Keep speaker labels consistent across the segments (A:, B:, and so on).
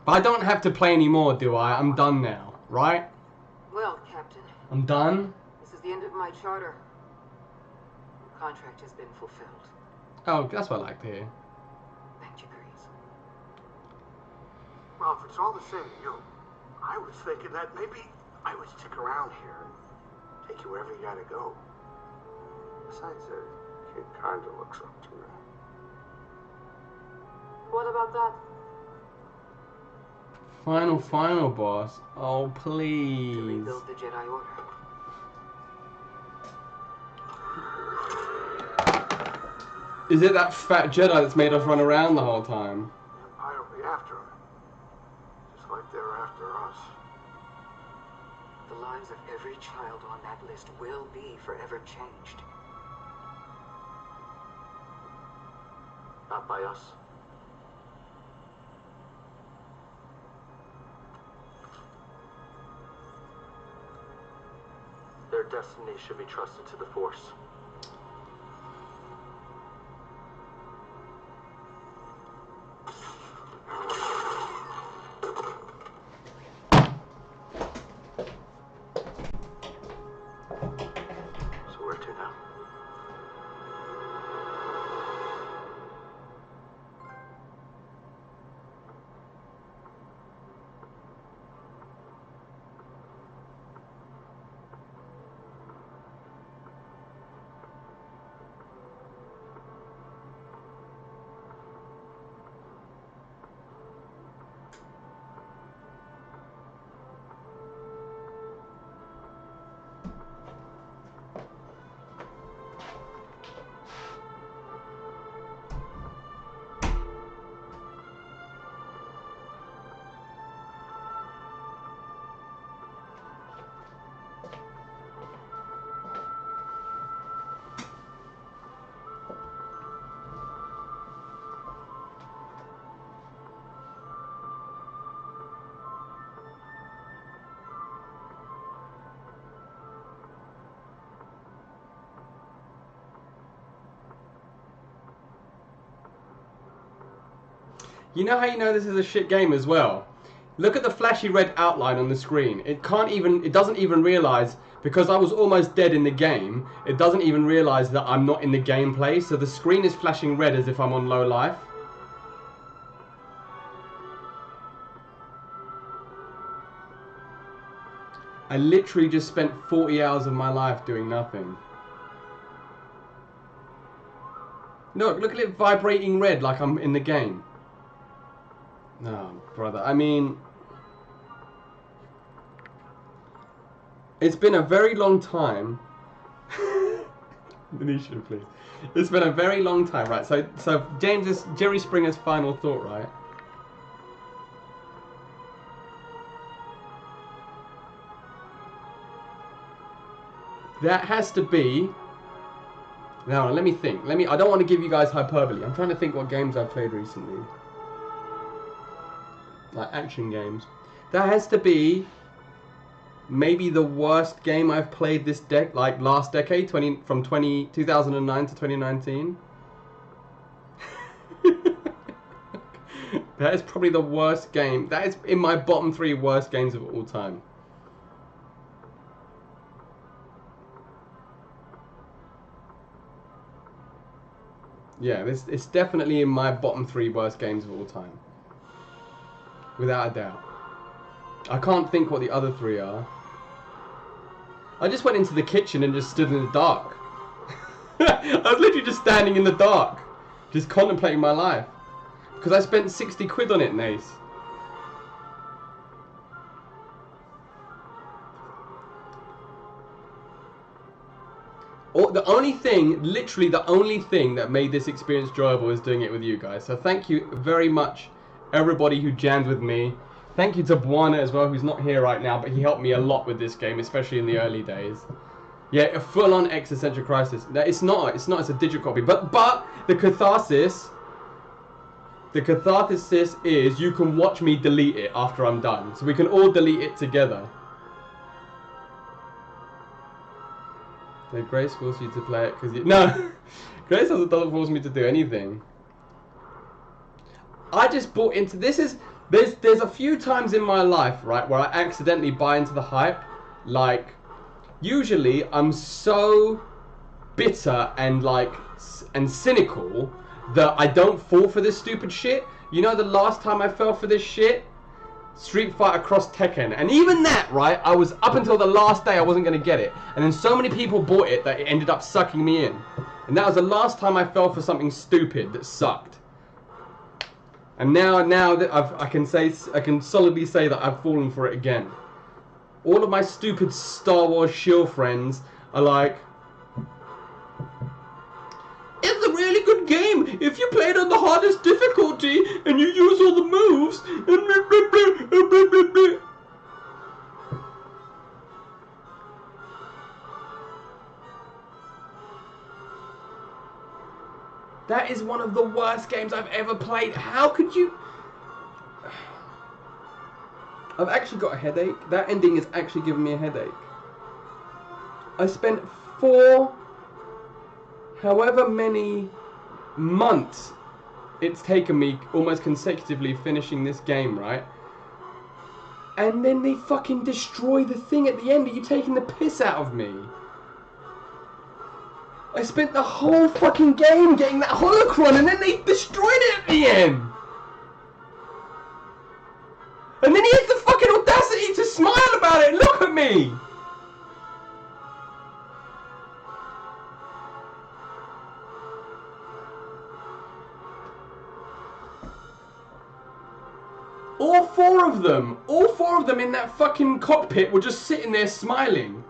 A: But I don't have to play anymore, do I? I'm done now, right?
B: Well, Captain.
A: I'm done?
B: This is the end of my charter. The contract has been fulfilled.
A: Oh, that's what I like to hear.
B: Thank you, Grease.
C: Well, if it's all the same to you, I was thinking that maybe I would stick around here and take you wherever you gotta go. Besides, the kid kinda looks up to me.
B: What about that?
A: Final boss. Oh,
B: To
A: please.
B: rebuild the Jedi Order.
A: Is it that fat Jedi that's made us run around the whole time?
C: The Empire will be after him. Just like they're after us.
B: The lives of every child on that list will be forever changed.
C: Not by us.
D: Their destiny should be trusted to the Force.
C: So where to now?
A: You know how you know this is a shit game as well? Look at the flashy red outline on the screen. It doesn't even realize, because I was almost dead in the game, it doesn't even realize that I'm not in the gameplay, so the screen is flashing red as if I'm on low life. I literally just spent 40 hours of my life doing nothing. Look at it vibrating red like I'm in the game. No, brother, I mean, it's been a very long time. Venetia, please. It's been a very long time, right? So James is Jerry Springer's final thought, right? That has to be. Now, let me think. I don't want to give you guys hyperbole. I'm trying to think what games I've played recently. Like action games. That has to be maybe the worst game I've played this last decade, 2009 to 2019. That is probably the worst game. That is in my bottom 3 worst games of all time. Yeah, it's definitely in my bottom 3 worst games of all time. Without a doubt. I can't think what the other 3 are. I just went into the kitchen and just stood in the dark. I was literally just standing in the dark. Just contemplating my life. Because I spent 60 quid on it, Nace. Literally the only thing that made this experience enjoyable is doing it with you guys. So thank you very much, everybody who jammed with me. Thank you to Buana as well, who's not here right now, but he helped me a lot with this game, especially in the early days. Yeah, a full-on existential crisis. No, it's not. It's a digital copy. But the catharsis is you can watch me delete it after I'm done. So we can all delete it together. So Grace forced you to play it because you... No! Grace doesn't force me to do anything. I just bought into... There's a few times in my life, right, where I accidentally buy into the hype. Like, usually I'm so bitter and cynical that I don't fall for this stupid shit. You know, the last time I fell for this shit, Street Fighter Cross Tekken, and even that, right, I was up until the last day I wasn't going to get it, and then so many people bought it that it ended up sucking me in, and that was the last time I fell for something stupid that sucked. And now that I can solidly say that I've fallen for it again. All of my stupid Star Wars shill friends are like, it's a really good game if you play it on the hardest difficulty and you use all the moves. That is one of the worst games I've ever played. How could you? I've actually got a headache. That ending is actually giving me a headache. I spent however many months it's taken me almost consecutively finishing this game, right? And then they fucking destroy the thing at the end. Are you taking the piss out of me? I spent the whole fucking game getting that holocron and then they destroyed it at the end! And then he has the fucking audacity to smile about it! Look at me! All four of them in that fucking cockpit were just sitting there smiling.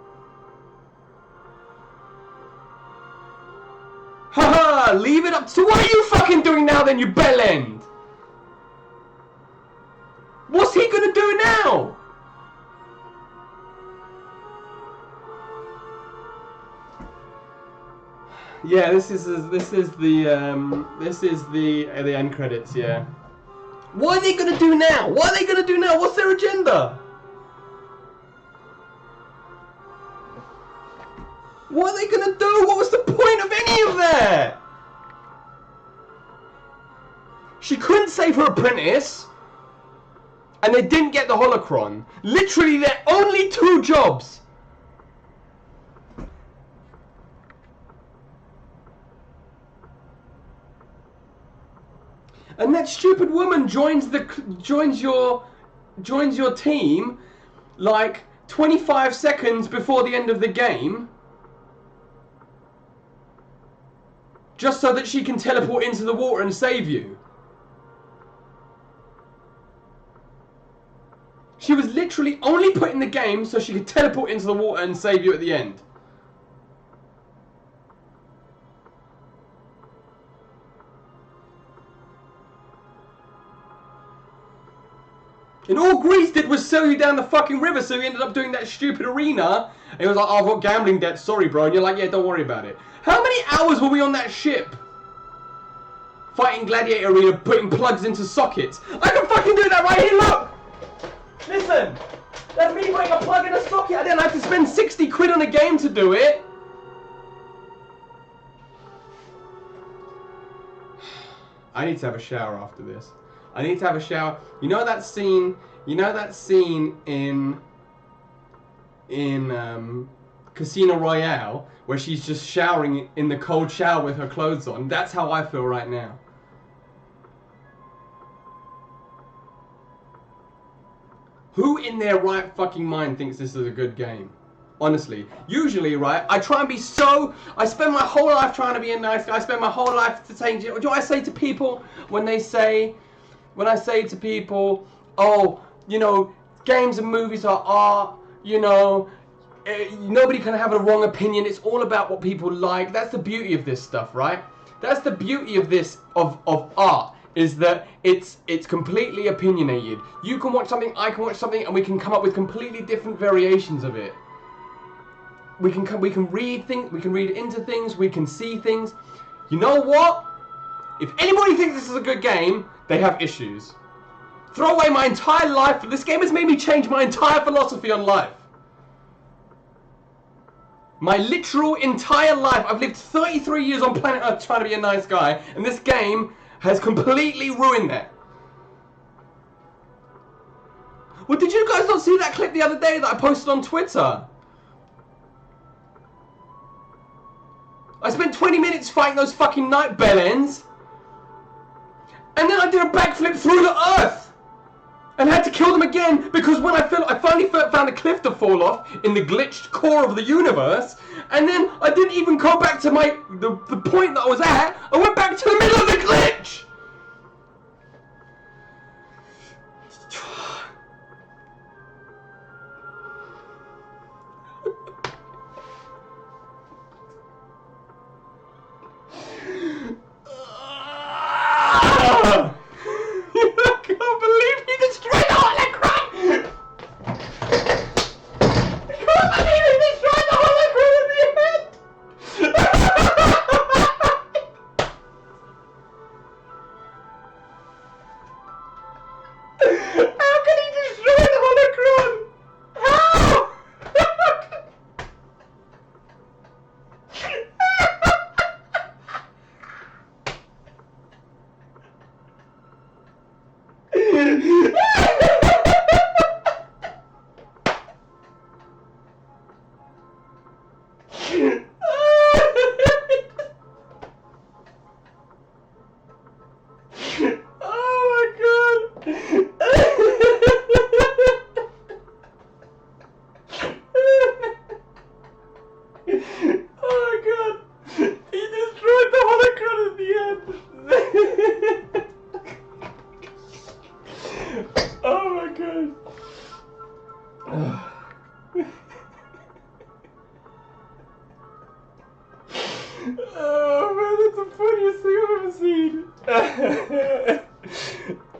A: Haha, leave it up to what are you fucking doing now then, you bellend? What's he gonna do now? Yeah, this is the end credits, yeah. What are they gonna do now? What are they gonna do now? What's their agenda? What are they gonna do? What was the point of any of that? She couldn't save her apprentice, and they didn't get the holocron. Literally, their only two jobs. And that stupid woman joins your team like 25 seconds before the end of the game, just so that she can teleport into the water and save you. She was literally only put in the game so she could teleport into the water and save you at the end. And all Grease did was sell you down the fucking river, so he ended up doing that stupid arena. And he was like, oh, I've got gambling debt, sorry bro. And you're like, yeah, don't worry about it. How many hours were we on that ship? Fighting Gladiator Arena, putting plugs into sockets. I can fucking do that right here, look! Listen! That's me putting a plug in a socket. I didn't have to spend 60 quid on a game to do it. I need to have a shower after this. I need to have a shower. You know that scene in Casino Royale where she's just showering in the cold shower with her clothes on? That's how I feel right now. Who in their right fucking mind thinks this is a good game? Honestly. Usually, right, I spend my whole life trying to be a nice guy. I spend my whole life to say, do I say to people when I say to people, oh, you know, games and movies are art, you know, nobody can have a wrong opinion. It's all about what people like. That's the beauty of this stuff, right? That's the beauty of this, of art, is that it's completely opinionated. You can watch something, I can watch something, and we can come up with completely different variations of it. We can read things, we can read into things, we can see things. You know what? If anybody thinks this is a good game, they have issues. Throw away my entire life. This game has made me change my entire philosophy on life. My literal entire life. I've lived 33 years on planet Earth trying to be a nice guy, and this game has completely ruined that. Well, did you guys not see that clip the other day that I posted on Twitter? I spent 20 minutes fighting those fucking night bellends. And then I did a backflip through the earth. And had to kill them again because when I finally found a cliff to fall off in the glitched core of the universe. And then I didn't even go back to the point that I was at. I went back to the middle of the glitch. I can't believe he destroyed the holocron! I can't believe he destroyed the holocron in the end! How can he destroy the holocron? How? Oh my god! Oh my god! He destroyed the holocron at the end! Oh my god! Oh man, that's the funniest thing I've ever seen!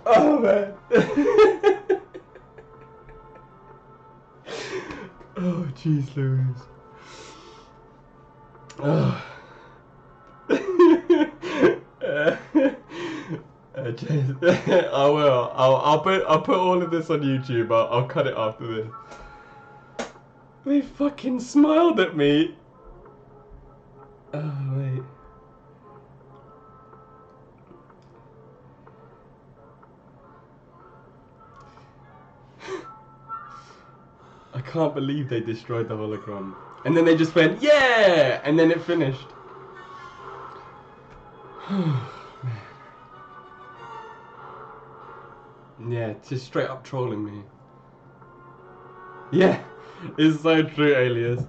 A: Oh man! Oh jeez Louise. Oh. I will. I'll put all of this on YouTube. I'll cut it after this. They fucking smiled at me. Oh wait. I can't believe they destroyed the holocron. And then they just went, yeah! And then it finished. Yeah, just straight up trolling me. Yeah, it's so true, Alias.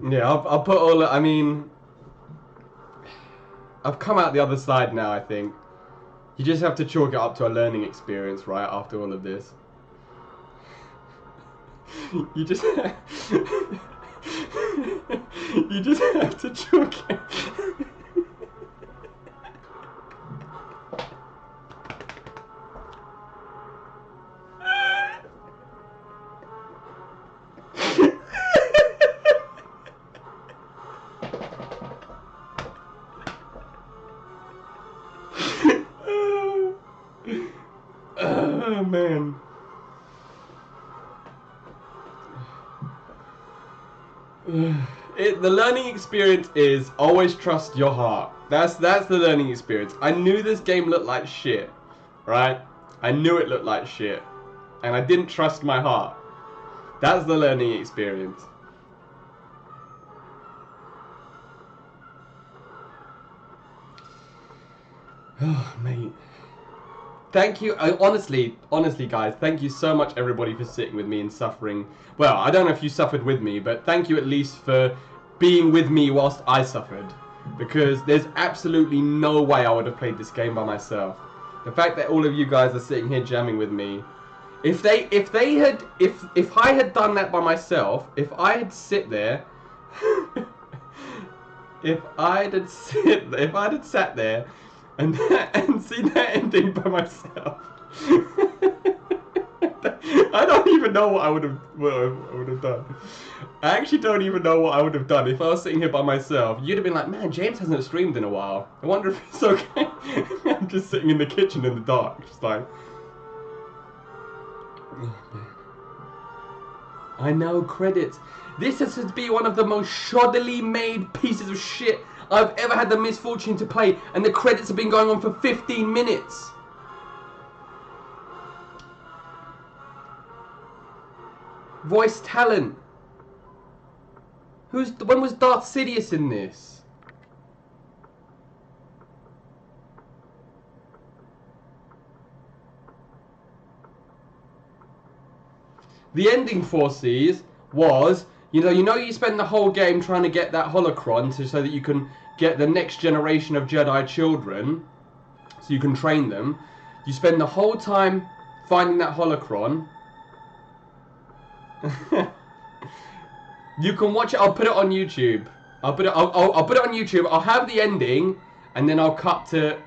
A: Yeah, I'll put all. I mean, I've come out the other side now. I think you just have to chalk it up to a learning experience, right? After all of this, you just you just have to chalk it. Oh man. The learning experience is always trust your heart. That's the learning experience. I knew this game looked like shit, right? I knew it looked like shit, and I didn't trust my heart. That's the learning experience. Oh mate. Thank you, honestly guys, thank you so much everybody for sitting with me and suffering. Well, I don't know if you suffered with me, but thank you at least for being with me whilst I suffered. Because there's absolutely no way I would have played this game by myself. The fact that all of you guys are sitting here jamming with me, if I had done that by myself, if I had sit there, if I'd had sat there and seen that ending by myself, I don't even know what I would have done. I actually don't even know what I would have done if I was sitting here by myself. You'd have been like, man, James hasn't streamed in a while. I wonder if it's okay. I'm just sitting in the kitchen in the dark, just like. Oh, man. I know, credits. This has to be one of the most shoddily made pieces of shit I've ever had the misfortune to play, and the credits have been going on for 15 minutes. voice talent. When was Darth Sidious in this? The ending for C's was, you spend the whole game trying to get that holocron so that you can get the next generation of Jedi children, so you can train them. You spend the whole time finding that holocron. You can watch it. I'll put it on YouTube. I'll put it on YouTube. I'll have the ending, and then I'll cut to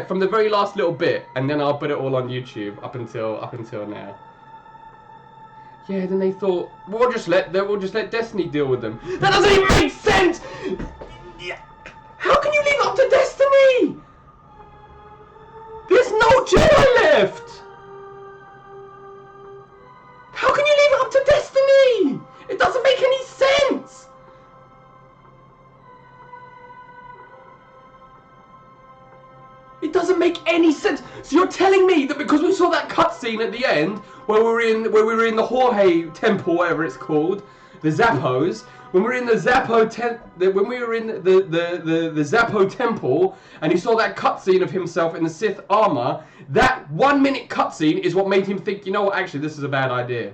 A: from the very last little bit, and then I'll put it all on YouTube up until now. Yeah, then they thought we'll just let Destiny deal with them. That doesn't even make sense. Yeah. How can you leave it up to Destiny? There's no Jedi left. How can you leave it up to Destiny? It doesn't make any sense. It doesn't make any sense. So you're telling me that because we saw that cutscene at the end where we were in the Jorge temple, whatever it's called, the Zappos, when we were in the Zappo the Zappo temple, and he saw that cutscene of himself in the Sith armor, that 1 minute cutscene is what made him think, you know what, actually this is a bad idea.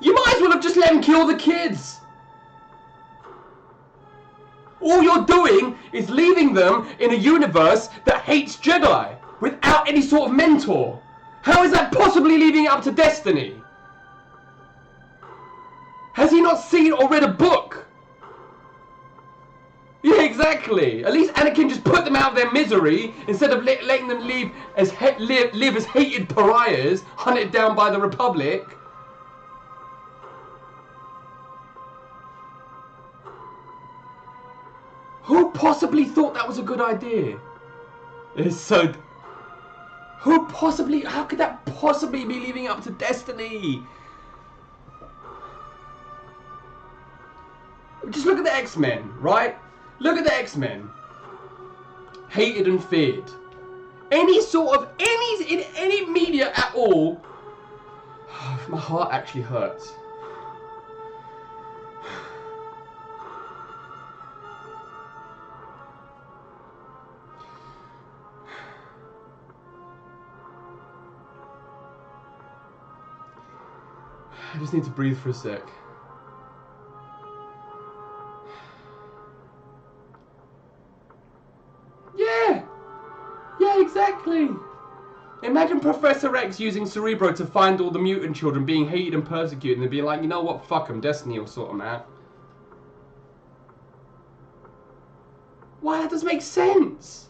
A: You might as well have just let him kill the kids. All you're doing is leaving them in a universe that hates Jedi without any sort of mentor. How is that possibly leaving it up to Destiny? Has he not seen or read a book? Yeah, exactly. At least Anakin just put them out of their misery instead of letting them live as hated pariahs, hunted down by the Republic. Who possibly thought that was a good idea? It's so... How could that possibly be leaving up to Destiny? Just look at the X-Men, right? Look at the X-Men. Hated and feared. In any media at all, my heart actually hurts. I just need to breathe for a sec. Yeah, exactly. Imagine Professor X using Cerebro to find all the mutant children being hated and persecuted and being like, you know what, fuck them, Destiny will sort them out. Why, that doesn't make sense.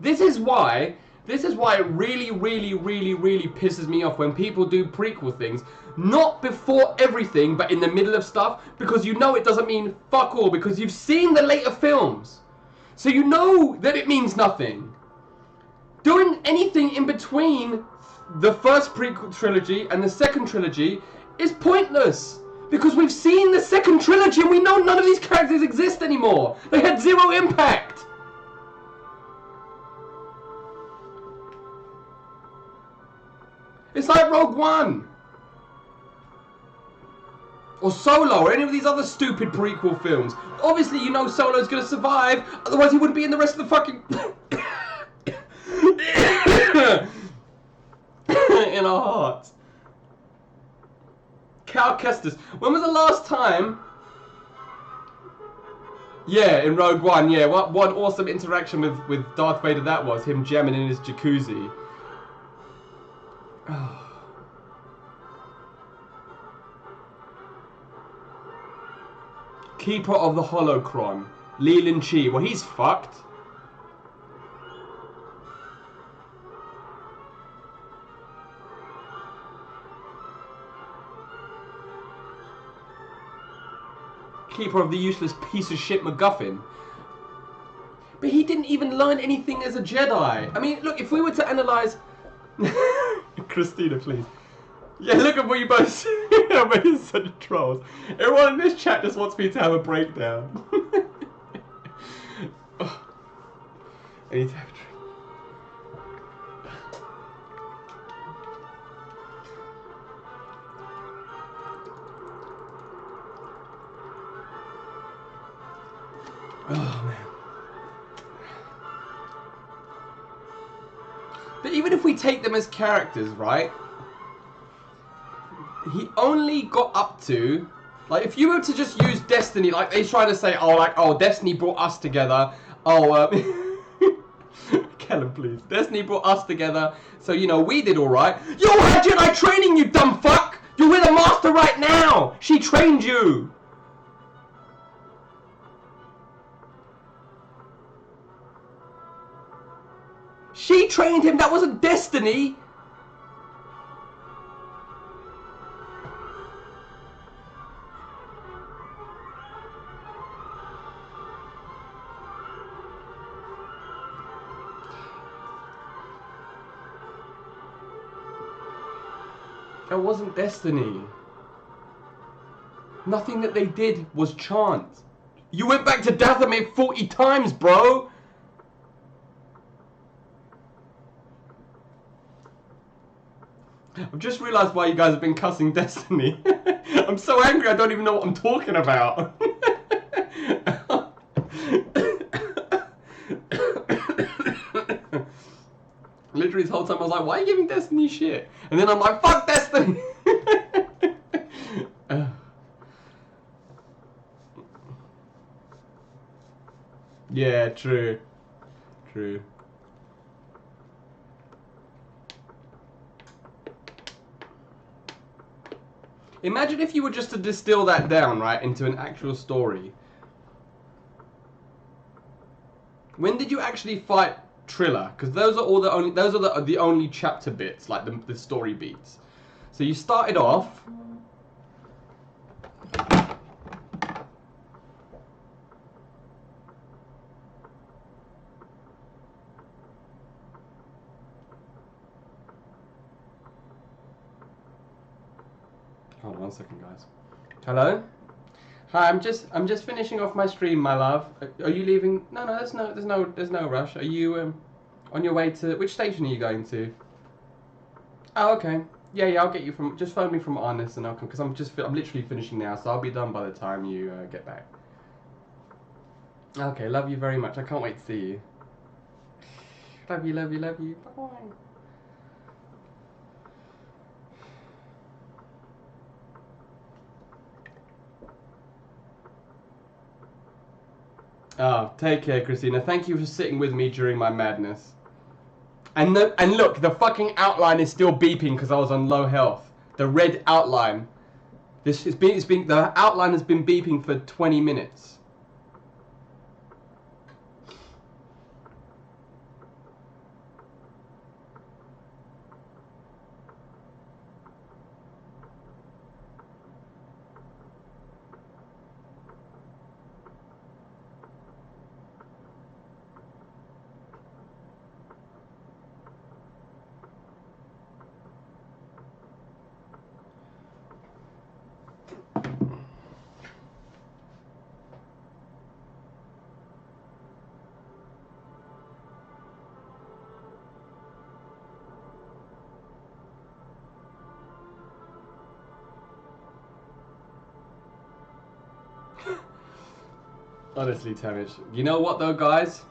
A: This is why it really, really, really, really pisses me off when people do prequel things, not before everything, but in the middle of stuff, because you know it doesn't mean fuck all, because you've seen the later films. So you know that it means nothing. Doing anything in between the first prequel trilogy and the second trilogy is pointless. Because we've seen the second trilogy and we know none of these characters exist anymore. They had zero impact. It's like Rogue One. Or Solo, or any of these other stupid prequel films. Obviously you know Solo's gonna survive, otherwise he wouldn't be in the rest of the fucking... in our hearts. Cal Kestis. When was the last time... Yeah, in Rogue One, yeah. What awesome interaction with Darth Vader that was. Him jamming in his jacuzzi. Keeper of the Holocron, Leland Chi. Well, he's fucked. Keeper of the useless piece of shit MacGuffin. But he didn't even learn anything as a Jedi. I mean, look, if we were to analyze... Christina, please. Yeah, look at what you both say. We're such trolls. Everyone in this chat just wants me to have a breakdown. Oh, I need to have a drink. Oh man. But even if we take them as characters, right? He only got up to, like, if you were to just use Destiny, like they try to say, oh, like, oh, Destiny brought us together. Oh, Kellen, please. Destiny brought us together, so you know we did all right. You had Jedi training, you dumb fuck. You're with a master right now. She trained you. She trained him. That wasn't Destiny. That wasn't Destiny. Nothing that they did was chance. You went back to Dathomir 40 times, bro. I've just realised why you guys have been cussing Destiny. I'm so angry I don't even know what I'm talking about. Literally this whole time I was like, why are you giving Destiny shit? And then I'm like, fuck Destiny! Yeah, true. True. Imagine if you were just to distill that down, right, into an actual story. When did you actually fight Trilla? Because those are all the only chapter bits, like the story beats. So you started off. Hold on 1 second, guys. Hello? Hi, I'm just finishing off my stream, my love. Are you leaving? No, there's no rush. Are you on your way to which station are you going to? Oh, okay. Yeah, I'll get you from. Just phone me from Arnis and I'll come because I'm literally finishing now, so I'll be done by the time you get back. Okay, love you very much. I can't wait to see you. Love you, love you, love you. Bye. Oh, take care, Christina. Thank you for sitting with me during my madness. And look, the fucking outline is still beeping because I was on low health. The red outline. The outline has been beeping for 20 minutes. Honestly, Tamish. You know what though, guys?